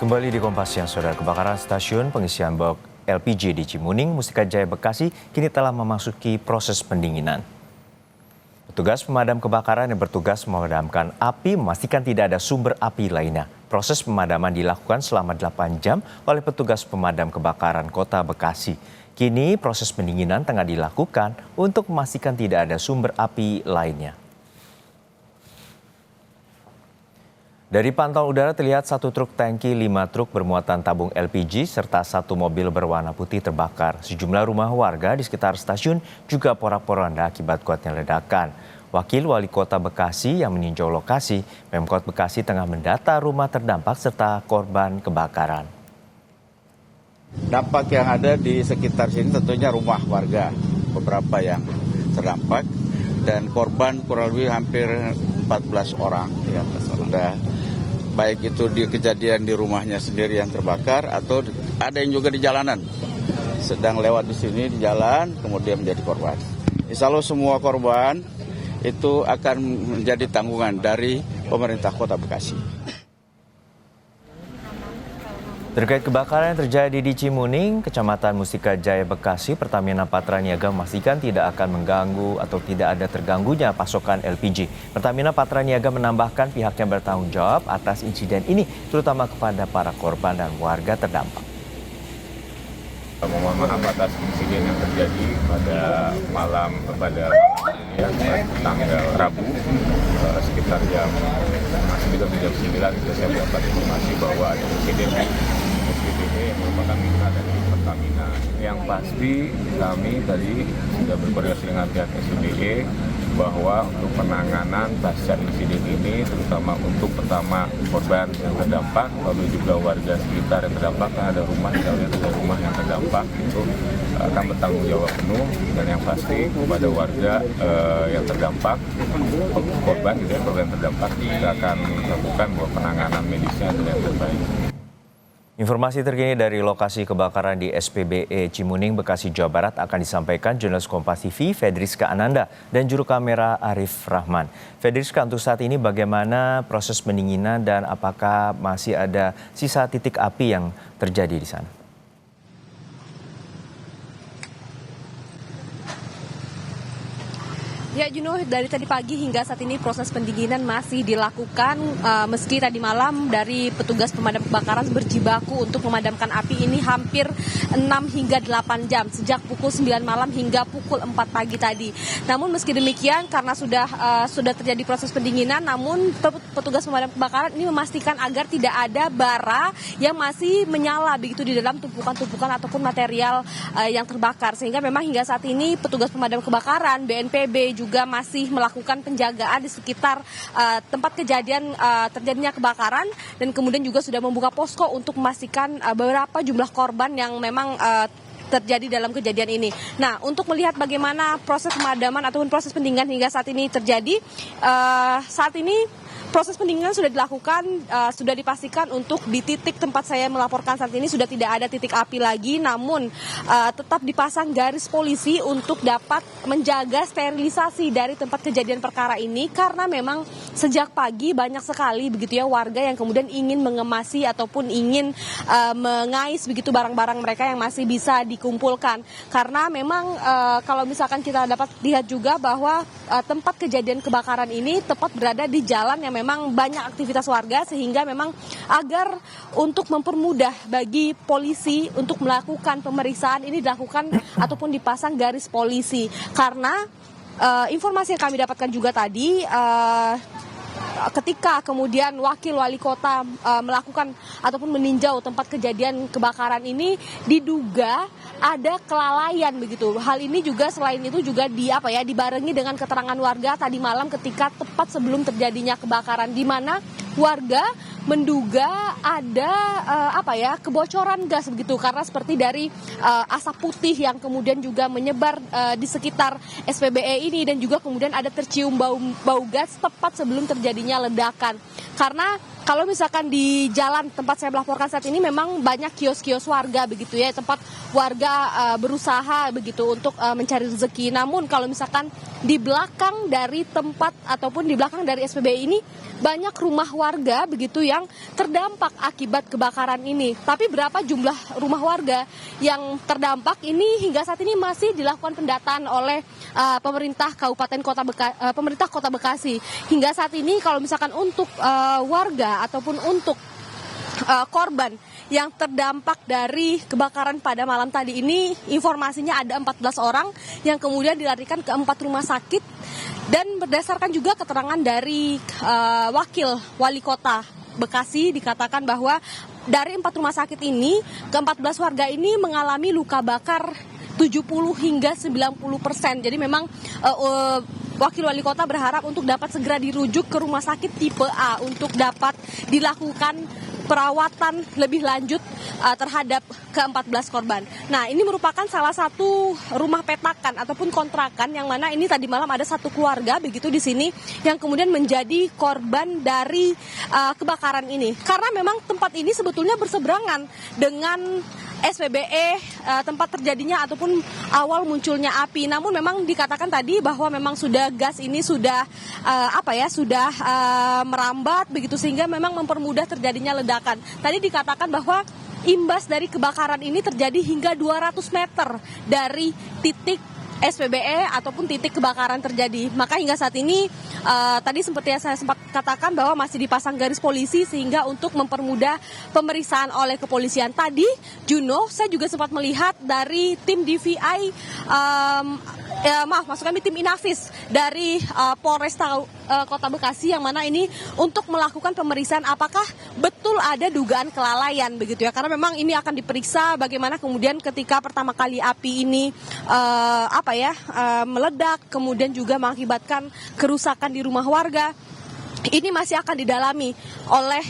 Kembali di Kompas Siang, Saudara. Kebakaran stasiun pengisian box LPG di Cimuning, Mustika Jaya, Bekasi kini telah memasuki proses pendinginan. Petugas pemadam kebakaran yang bertugas memadamkan api memastikan tidak ada sumber api lainnya. Proses pemadaman dilakukan selama 8 jam oleh petugas pemadam kebakaran Kota Bekasi. Kini proses pendinginan tengah dilakukan untuk memastikan tidak ada sumber api lainnya. Dari pantauan udara terlihat satu truk tangki, 5 truk bermuatan tabung LPG, serta satu mobil berwarna putih terbakar. Sejumlah rumah warga di sekitar stasiun juga porak-poranda akibat kuatnya ledakan. Wakil Wali Kota Bekasi yang meninjau lokasi, Pemkot Bekasi tengah mendata rumah terdampak serta korban kebakaran. Dampak yang ada di sekitar sini tentunya rumah warga, beberapa yang terdampak, dan korban kurang lebih hampir 14 orang. Ya, sudah baik itu di kejadian di rumahnya sendiri yang terbakar atau ada yang juga di jalanan sedang lewat di sini di jalan kemudian menjadi korban. Insya Allah semua korban itu akan menjadi tanggungan dari pemerintah Kota Bekasi. Terkait kebakaran yang terjadi di Cimuning, Kecamatan Mustika Jaya, Bekasi, Pertamina Patraniaga memastikan tidak akan mengganggu atau tidak ada terganggunya pasokan LPG. Pertamina Patraniaga menambahkan pihaknya bertanggung jawab atas insiden ini, terutama kepada para korban dan warga terdampak. Mohon maaf atas insiden yang terjadi pada tanggal Rabu sekitar jam 9 saya mendapat informasi bahwa ada insiden SPBE yang merupakan mitra dari Pertamina. Yang pasti kami tadi sudah berkoordinasi dengan pihak SPBE bahwa untuk penanganan pasca insiden ini, terutama untuk pertama korban yang terdampak, lalu juga warga sekitar yang terdampak, ada rumah yang terdampak, itu akan bertanggung jawab penuh. Dan yang pasti kepada warga yang terdampak, korban yang terdampak, kita akan lakukan penanganan medisnya dengan terbaik. Informasi terkini dari lokasi kebakaran di SPBE Cimuning, Bekasi, Jawa Barat akan disampaikan jurnalis Kompas TV Fedriska Ananda dan juru kamera Arif Rahman. Fedriska, untuk saat ini bagaimana proses pendinginan dan apakah masih ada sisa titik api yang terjadi di sana? Ya Juno, dari tadi pagi hingga saat ini proses pendinginan masih dilakukan meski tadi malam dari petugas pemadam kebakaran berjibaku untuk memadamkan api ini hampir 6 hingga 8 jam sejak pukul 9 malam hingga pukul 4 pagi tadi. Namun meski demikian karena sudah terjadi proses pendinginan, namun petugas pemadam kebakaran ini memastikan agar tidak ada bara yang masih menyala begitu di dalam tumpukan-tumpukan ataupun material yang terbakar, sehingga memang hingga saat ini petugas pemadam kebakaran BNPB juga masih melakukan penjagaan di sekitar tempat kejadian terjadinya kebakaran, dan kemudian juga sudah membuka posko untuk memastikan beberapa jumlah korban yang memang terjadi dalam kejadian ini. Nah, untuk melihat bagaimana proses pemadaman ataupun proses pendinginan hingga saat ini terjadi, saat ini proses pendinginan sudah dilakukan, sudah dipastikan untuk di titik tempat saya melaporkan saat ini sudah tidak ada titik api lagi, namun tetap dipasang garis polisi untuk dapat menjaga sterilisasi dari tempat kejadian perkara ini, karena memang sejak pagi banyak sekali begitu ya warga yang kemudian ingin mengemasi ataupun ingin mengais begitu barang-barang mereka yang masih bisa dikumpulkan, karena memang kalau misalkan kita dapat lihat juga bahwa tempat kejadian kebakaran ini tepat berada di jalan yang memang banyak aktivitas warga, sehingga memang agar untuk mempermudah bagi polisi untuk melakukan pemeriksaan ini dilakukan ataupun dipasang garis polisi, karena informasi yang kami dapatkan juga tadi ketika kemudian wakil wali kota melakukan ataupun meninjau tempat kejadian kebakaran ini, diduga ada kelalaian begitu. Hal ini juga selain itu juga dibarengi dengan keterangan warga tadi malam ketika tepat sebelum terjadinya kebakaran, di mana warga menduga ada kebocoran gas begitu, karena seperti dari asap putih yang kemudian juga menyebar di sekitar SPBE ini, dan juga kemudian ada tercium bau gas tepat sebelum terjadinya ledakan. Karena kalau misalkan di jalan tempat saya melaporkan saat ini memang banyak kios-kios warga begitu ya, tempat warga berusaha begitu untuk mencari rezeki. Namun kalau misalkan di belakang dari tempat ataupun di belakang dari SPBE ini banyak rumah warga begitu yang terdampak akibat kebakaran ini. Tapi berapa jumlah rumah warga yang terdampak ini hingga saat ini masih dilakukan pendataan oleh pemerintah Kota Bekasi. Hingga saat ini kalau misalkan untuk warga ataupun untuk korban yang terdampak dari kebakaran pada malam tadi ini, informasinya ada 14 orang yang kemudian dilarikan ke 4 rumah sakit. Dan berdasarkan juga keterangan dari wakil wali kota Bekasi, dikatakan bahwa dari 4 rumah sakit ini, ke-14 warga ini mengalami luka bakar 70 hingga 90%. Jadi memang wakil wali kota berharap untuk dapat segera dirujuk ke rumah sakit tipe A untuk dapat dilakukan perawatan lebih lanjut terhadap ke-14 korban. Nah, ini merupakan salah satu rumah petakan ataupun kontrakan yang mana ini tadi malam ada satu keluarga begitu di sini yang kemudian menjadi korban dari kebakaran ini. Karena memang tempat ini sebetulnya berseberangan dengan SPBE, tempat terjadinya ataupun awal munculnya api. Namun memang dikatakan tadi bahwa memang sudah gas ini sudah merambat begitu sehingga memang mempermudah terjadinya ledakan. Tadi dikatakan bahwa imbas dari kebakaran ini terjadi hingga 200 meter dari titik SPBE ataupun titik kebakaran terjadi. Maka hingga saat ini tadi seperti yang saya sempat katakan bahwa masih dipasang garis polisi sehingga untuk mempermudah pemeriksaan oleh kepolisian. Tadi Juno, saya juga sempat melihat dari tim DVI, tim Inafis dari Polresta Kota Bekasi yang mana ini untuk melakukan pemeriksaan apakah betul ada dugaan kelalaian begitu ya. Karena memang ini akan diperiksa bagaimana kemudian ketika pertama kali api ini meledak kemudian juga mengakibatkan kerusakan di rumah warga. Ini masih akan didalami oleh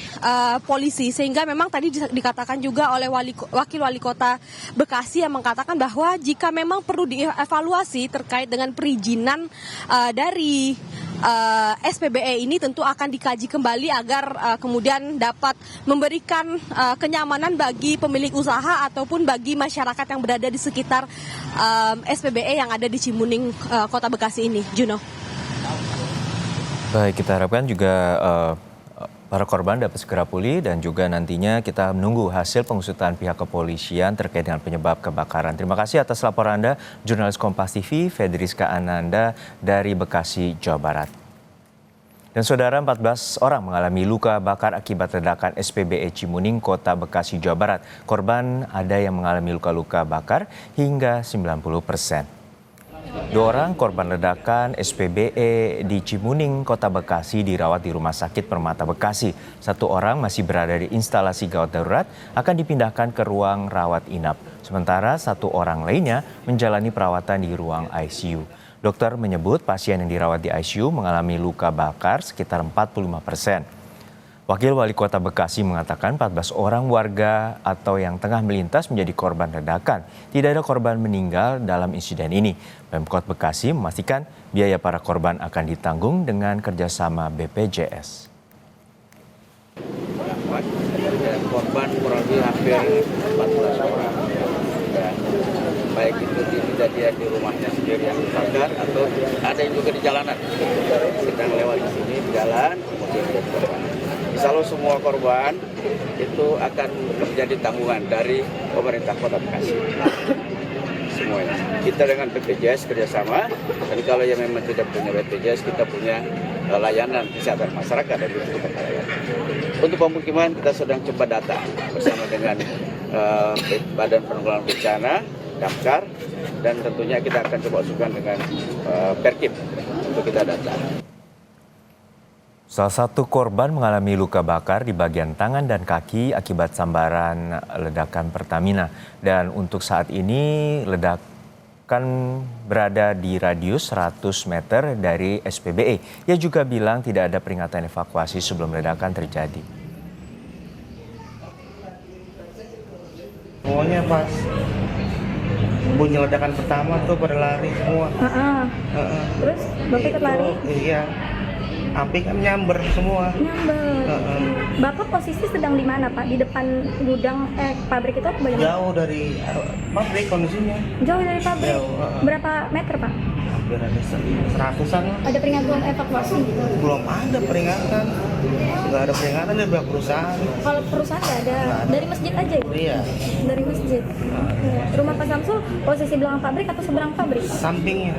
polisi sehingga memang tadi dikatakan juga oleh wakil wali kota Bekasi yang mengatakan bahwa jika memang perlu dievaluasi terkait dengan perizinan dari SPBE ini tentu akan dikaji kembali agar kemudian dapat memberikan kenyamanan bagi pemilik usaha ataupun bagi masyarakat yang berada di sekitar SPBE yang ada di Cimuning Kota Bekasi ini. Juno. Baik, kita harapkan juga para korban dapat segera pulih dan juga nantinya kita menunggu hasil pengusutan pihak kepolisian terkait dengan penyebab kebakaran. Terima kasih atas laporan Anda, jurnalis Kompas TV, Fedriska Ananda dari Bekasi, Jawa Barat. Dan saudara, 14 orang mengalami luka bakar akibat ledakan SPBE Cimuning, Kota Bekasi, Jawa Barat. Korban ada yang mengalami luka-luka bakar hingga 90%. 2 orang korban ledakan SPBE di Cimuning, Kota Bekasi dirawat di Rumah Sakit Permata Bekasi. 1 orang masih berada di instalasi gawat darurat akan dipindahkan ke ruang rawat inap. Sementara 1 orang lainnya menjalani perawatan di ruang ICU. Dokter menyebut pasien yang dirawat di ICU mengalami luka bakar sekitar 45%. Wakil Wali Kota Bekasi mengatakan 14 orang warga atau yang tengah melintas menjadi korban ledakan. Tidak ada korban meninggal dalam insiden ini. Pemkot Bekasi memastikan biaya para korban akan ditanggung dengan kerjasama BPJS. Dan korban kurang lebih hampir 14 orang. Dan baik itu di kejadian di rumahnya sendiri yang terbakar atau ada yang juga di jalanan. Sedang lewat di sini di jalan, kemudian jadi korban. Insya semua korban itu akan menjadi tanggungan dari pemerintah Kota Bekasi. Semuanya. Kita dengan BPJS kerjasama, dan kalau yang memang tidak punya BPJS, kita punya layanan kesehatan masyarakat dari Kota Bekasi. Untuk pemukiman kita sedang coba data bersama dengan Badan Penanggulangan Bencana, Damkar, dan tentunya kita akan coba usulkan dengan Perkip untuk kita data. Salah satu korban mengalami luka bakar di bagian tangan dan kaki akibat sambaran ledakan Pertamina. Dan untuk saat ini ledakan berada di radius 100 meter dari SPBE. Ia juga bilang tidak ada peringatan evakuasi sebelum ledakan terjadi. Semuanya pas bunyi ledakan pertama tuh pada lari semua. Terus Bapak ikut lari? Iya. Api kan nyamber semua. Bapak posisi sedang di mana, Pak? Di depan gudang pabrik itu bagaimana? Jauh dari pabrik kondisinya. Jauh dari pabrik. Jauh, Berapa meter, Pak? hampir ada 100-an lah. Ada peringatan evakuasi? Belum ada peringatan, nggak ada peringatan dari pihak perusahaan. Kalau perusahaan nggak ada, dari masjid aja ya? Iya, Dari masjid. Rumah Pak Samsul posisi belakang pabrik atau seberang pabrik? sampingnya.